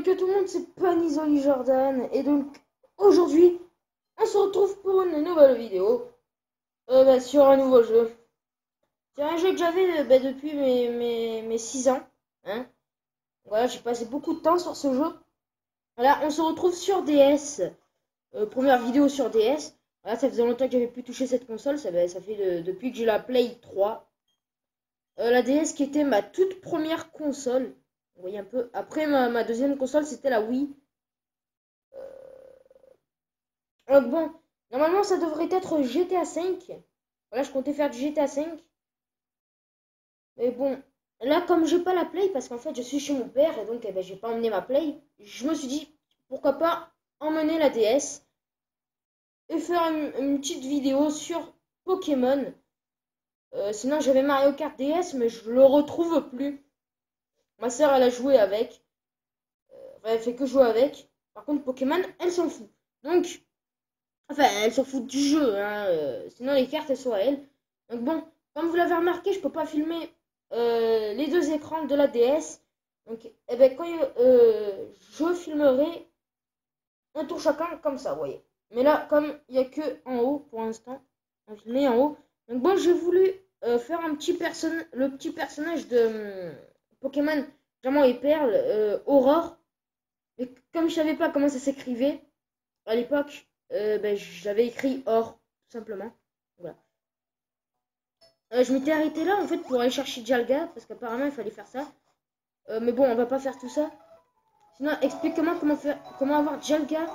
donc tout le monde, c'est Panisoli Jordan. Et donc aujourd'hui, on se retrouve pour une nouvelle vidéo sur un nouveau jeu. C'est un jeu que j'avais depuis mes 6 ans. Hein. Voilà, j'ai passé beaucoup de temps sur ce jeu. Voilà, on se retrouve sur DS. Première vidéo sur DS. Voilà, ça faisait longtemps que j'avais pu toucher cette console. Ça fait depuis que j'ai la Play 3. La DS qui était ma toute première console. Vous voyez un peu. Après, ma deuxième console, c'était la Wii. Bon, normalement, ça devrait être GTA 5. Voilà, je comptais faire du GTA 5. Mais bon, là, comme j'ai pas la Play, parce qu'en fait, je suis chez mon père, et donc, j'ai pas emmené ma Play, je me suis dit, pourquoi pas emmener la DS et faire une petite vidéo sur Pokémon. Sinon, j'avais Mario Kart DS, mais je le retrouve plus. Ma soeur, elle a joué avec. Enfin, elle fait que jouer avec. Par contre, Pokémon, elle s'en fout. Donc, enfin, elle s'en fout du jeu. Hein, sinon, les cartes, elles sont à elle. Donc bon, comme vous l'avez remarqué, je peux pas filmer les deux écrans de la DS. Donc, quand je filmerai un tour chacun comme ça, vous voyez. Mais là, comme il n'y a que en haut pour l'instant, on filmer en haut. Donc bon, j'ai voulu faire le petit personnage de Pokémon Diamant et Perle, Aurore. Mais comme je savais pas comment ça s'écrivait à l'époque, j'avais écrit Or, tout simplement. Voilà. Je m'étais arrêté là en fait pour aller chercher Dialga, parce qu'apparemment il fallait faire ça. Mais bon, on va pas faire tout ça. Sinon, explique-moi comment avoir Dialga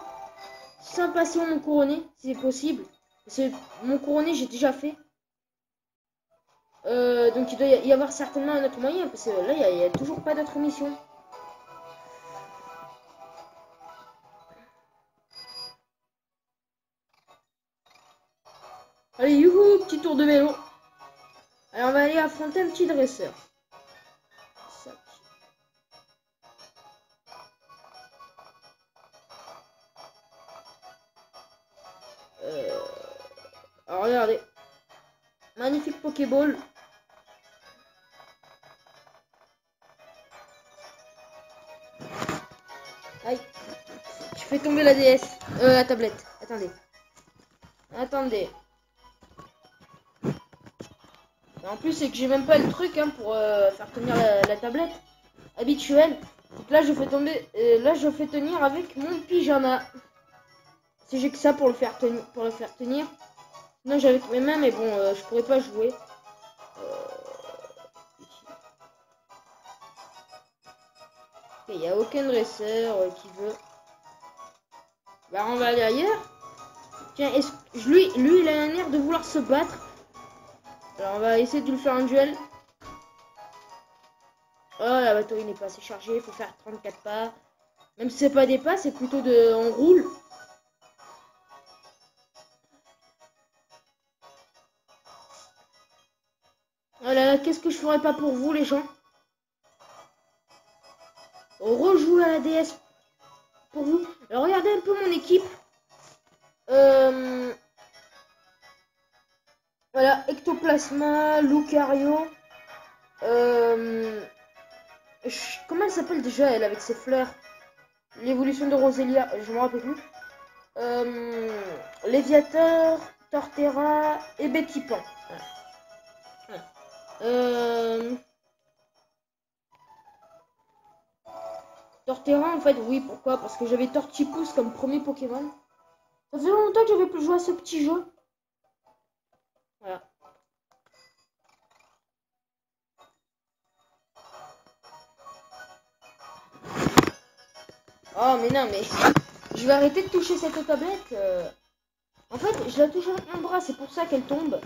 sans passer mon couronné, si c'est possible. Parce que mon couronné, j'ai déjà fait. Donc il doit y avoir certainement un autre moyen, parce que là, il n'y a toujours pas d'autre mission. Allez, youhou, petit tour de vélo. Alors, on va aller affronter un petit dresseur. Alors, regardez. Magnifique Pokéball. Aïe. Je fais tomber la DS. La tablette. Attendez. En plus, c'est que j'ai même pas le truc pour faire tenir la tablette habituelle. Donc là, je fais tenir avec mon pyjama. Si j'ai que ça pour le faire tenir. Sinon, j'ai avec mes mains, mais bon, je pourrais pas jouer. Il n'y a aucun dresseur qui veut. Bah, on va aller ailleurs. Tiens, lui, il a un air de vouloir se battre. Alors, on va essayer de lui faire un duel. Oh, la bateau, il n'est pas assez chargé. Il faut faire 34 pas. Même si c'est pas des pas, c'est plutôt on roule. Oh là là, qu'est-ce que je ferais pas pour vous, les gens? Rejouer à la DS pour vous. Alors, regardez un peu mon équipe. Voilà, Ectoplasma, Lucario. Comment elle s'appelle déjà, elle, avec ses fleurs? L'évolution de Roselia, je me rappelle plus. Léviateur, Torterra et Betty Pan. Voilà. Torterra, en fait, oui, pourquoi? Parce que j'avais Tortipousse comme premier Pokémon. Ça faisait longtemps que j'avais plus joué à ce petit jeu. Voilà. Oh, mais non, mais je vais arrêter de toucher cette tablette. En fait, je la touche avec mon bras, c'est pour ça qu'elle tombe.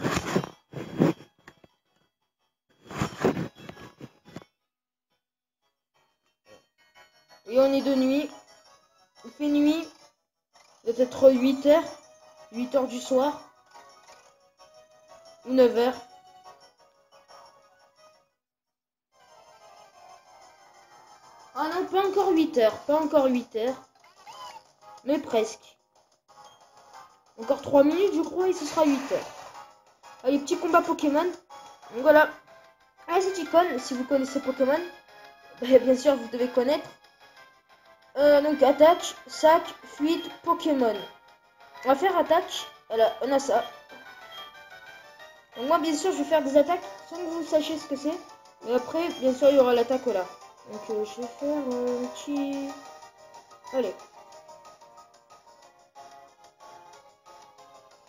Et on est de nuit. Il fait nuit. Peut-être 8h. 8h du soir. Ou 9h. Ah non, pas encore 8h. Pas encore 8h. Mais presque. Encore 3 minutes, je crois, et ce sera 8h. Allez, petit combat Pokémon. Donc voilà. Ah, cette icône, si vous connaissez Pokémon, bien sûr, vous devez connaître. Donc attaque, sac, fuite, Pokémon. On va faire attaque. Voilà, on a ça. Donc moi bien sûr je vais faire des attaques sans que vous sachiez ce que c'est. Et après bien sûr il y aura l'attaque là. Donc je vais faire un petit... Allez.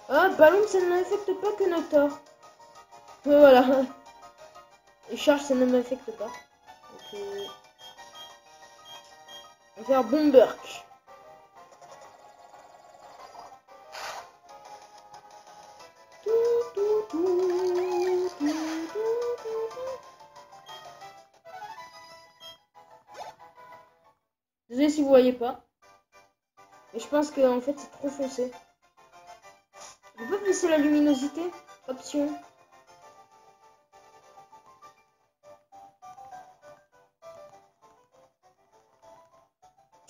Ah, ballon ça ne m'affecte pas que Noctor. Voilà. Et charge ça ne m'affecte pas. Donc, on va faire Bomberk. Désolé si vous voyez pas. Mais je pense que en fait c'est trop foncé. On peut baisser la luminosité. Option.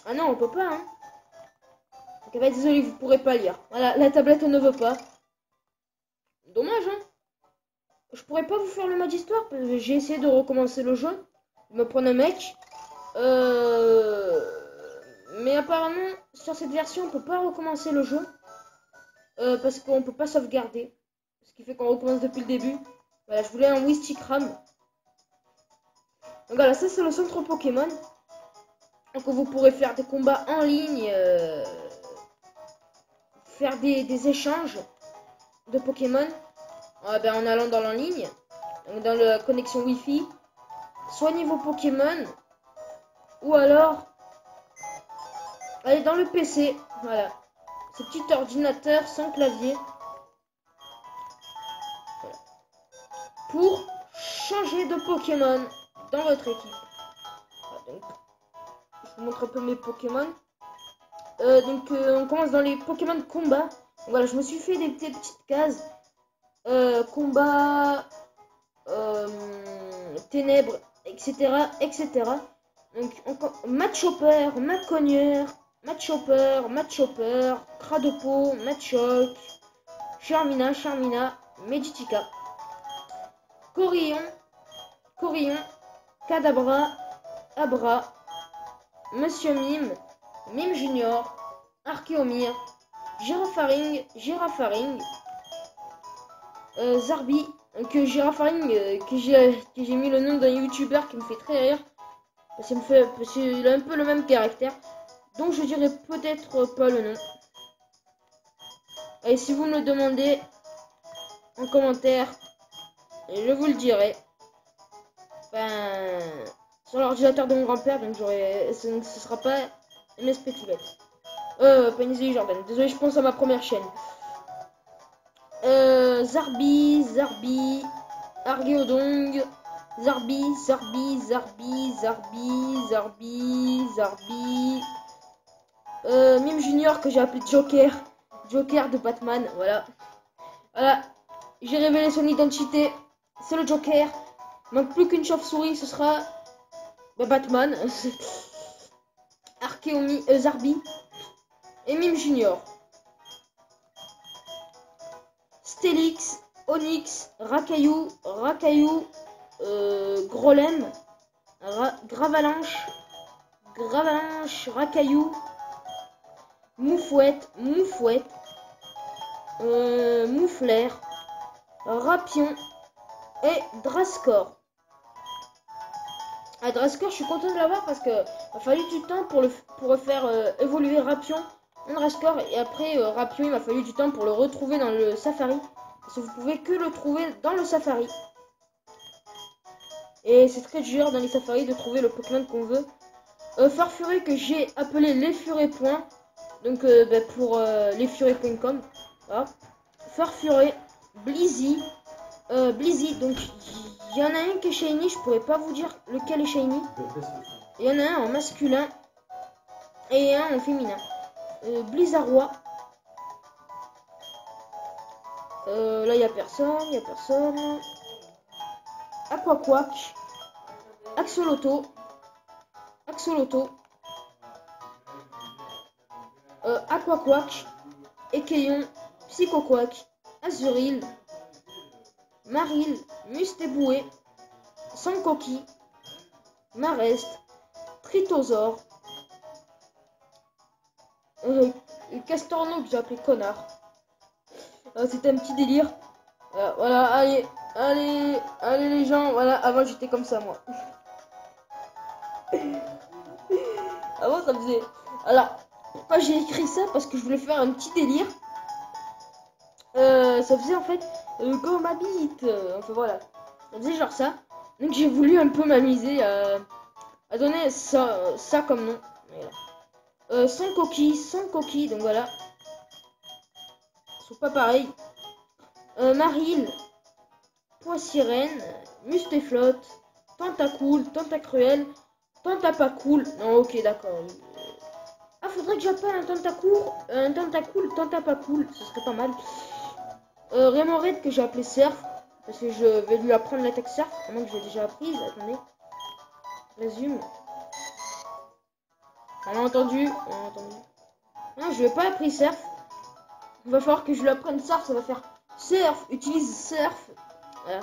Ah non, on peut pas, hein. Ok, bah désolé, vous pourrez pas lire. Voilà, la tablette ne veut pas. Dommage, hein. Je pourrais pas vous faire le mode histoire, parce que j'ai essayé de recommencer le jeu. Je me prendre un mec. Mais apparemment, sur cette version, on peut pas recommencer le jeu. Parce qu'on peut pas sauvegarder. Ce qui fait qu'on recommence depuis le début. Voilà, je voulais un Wistic RAM. Donc voilà, ça c'est le centre Pokémon. Donc vous pourrez faire des combats en ligne. Faire des échanges de Pokémon. Ben, en allant dans la ligne. Donc dans la connexion Wi-Fi. Soignez vos Pokémon. Ou alors... Allez dans le PC. Voilà. Ce petit ordinateur sans clavier. Voilà. Pour changer de Pokémon dans votre équipe. Voilà, donc, je vous montre un peu mes Pokémon. On commence dans les Pokémon de combat. Donc, voilà, je me suis fait des petites cases. Combat, ténèbres, etc. etc. Donc, Matchopper, Macogneur, Matchopper, Matchopper, Cradopo, Matchoc, Charmina, Meditica, Corillon, Kadabra, Abra, Monsieur Mime, Mime Junior, Archéomir, Girafaring, Zarbi, Girafaring, que j'ai mis le nom d'un youtubeur qui me fait très rire. Parce qu'il a un peu le même caractère. Donc je dirais peut-être pas le nom. Et si vous me le demandez en commentaire, je vous le dirai. Enfin, sur l'ordinateur de mon grand-père, donc ce sera pas MSP Toulette. Penny Jordan. Désolé, je pense à ma première chaîne. Zarbi, Argeodong, Zarbi, Mime Junior que j'ai appelé Joker de Batman, voilà. Voilà, j'ai révélé son identité, c'est le Joker. Il manque plus qu'une chauve-souris, ce sera Batman. Archéomie, Zarbi et Mime Junior. Stélix, Onyx, Rakaillou, Grolem, Gravalanche, Rakaillou, Moufouette, Mouflair, Rapion et Drascore. À Drascore, je suis content de l'avoir parce que il a fallu du temps pour faire évoluer Rapion en Drascore, et après Rapion, il m'a fallu du temps pour le retrouver dans le Safari, parce que vous pouvez que le trouver dans le Safari. Et c'est très dur dans les Safaris de trouver le Pokémon qu'on veut. Farfuré que j'ai appelé les Point. Donc pour lesfurés.com. Voilà. Farfuré, Blizzy. Donc il y en a un qui est shiny, je pourrais pas vous dire lequel est shiny. Il y en a un en masculin et un en féminin. Blizzarrois. Là il y a personne. Aquaquack. Axoloto. Aquaquack. Écaillon. Psychoquack. Azuril. Maril. Mustéboué. Sankoki. Marest. Tritosaure. Castorno que j'ai appelé connard. C'était un petit délire. Voilà, allez, allez les gens, voilà, avant j'étais comme ça moi. Avant ça faisait... Alors, pourquoi j'ai écrit ça? Parce que je voulais faire un petit délire. Ça faisait en fait comme ma bite. Enfin voilà, ça faisait genre ça. Donc j'ai voulu un peu m'amuser à donner ça comme nom. Voilà. Sans coquilles, donc voilà. Ils sont pas pareils. Maril, Pois sirène, Mustéflotte, Tentacool, Tentacruel, Tentapacool. Non, ok, d'accord. Ah, faudrait que j'appelle un Tentacool, Tentapacool, ce serait pas mal. Rémorette que j'ai appelé Surf, parce que je vais lui apprendre l'attaque Surf, à moins que j'ai déjà apprise. Attendez. Résume. On a entendu. Non, je vais pas appris Surf. Il va falloir que je lui apprenne Surf, ça va faire Surf, utilise Surf. Voilà.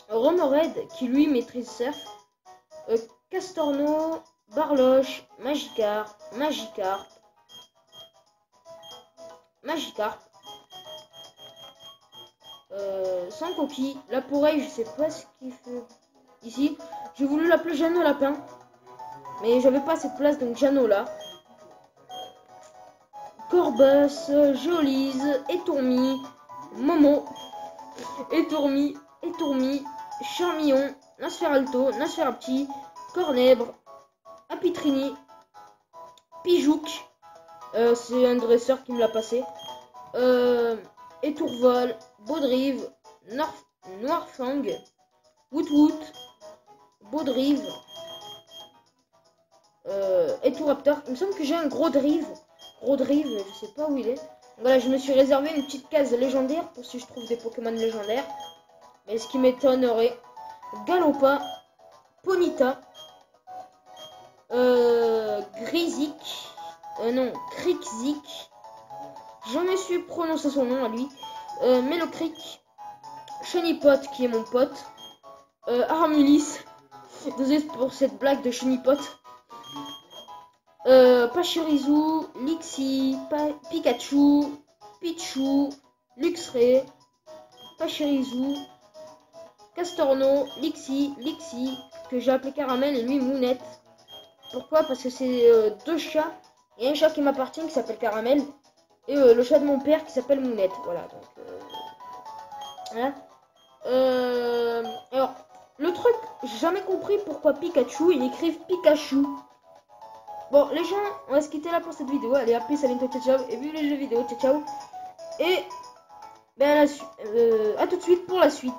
Remored qui lui maîtrise Surf. Castorno, Barloche, Magikarp. Sans coquille. Là pour elle, je sais pas ce qu'il fait ici. J'ai voulu l'appeler Jeannot Lapin. Mais j'avais pas assez de place, donc Jeannot là. Corbus, Jolise, Étourmi, Momo, Étourmi, Charmillon, Nosferalto, Nosferapti, Cornèbre, Apitrini, Pijouk, c'est un dresseur qui me l'a passé, Étourvol, Baudrive, Noirfang, Woot, Baudrive, Étouraptor. Il me semble que j'ai un gros drive, je sais pas où il est. Voilà, je me suis réservé une petite case légendaire pour si je trouve des Pokémon légendaires. Mais ce qui m'étonnerait, Galopa, Ponyta, Grizik, non, Krikzik, jamais su prononcer son nom à lui, Melocrik, Chenipot qui est mon pote, Armulis, désolé pour cette blague de Chenipot, Pachirisu, Lixi, Pikachu, Pichu, Luxray, Pachirisu, Castorno, Lixi, que j'ai appelé Caramel et lui Mounette. Pourquoi? Parce que c'est deux chats. Il y a un chat qui m'appartient qui s'appelle Caramel et le chat de mon père qui s'appelle Mounette. Voilà, donc voilà. Alors, le truc, j'ai jamais compris pourquoi Pikachu, ils écrivent Pikachu. Bon, les gens, on va se quitter là pour cette vidéo. Allez, à plus, à bientôt, ciao, ciao. Et vive les jeux vidéo, ciao, ciao. Et ben, à tout de suite pour la suite.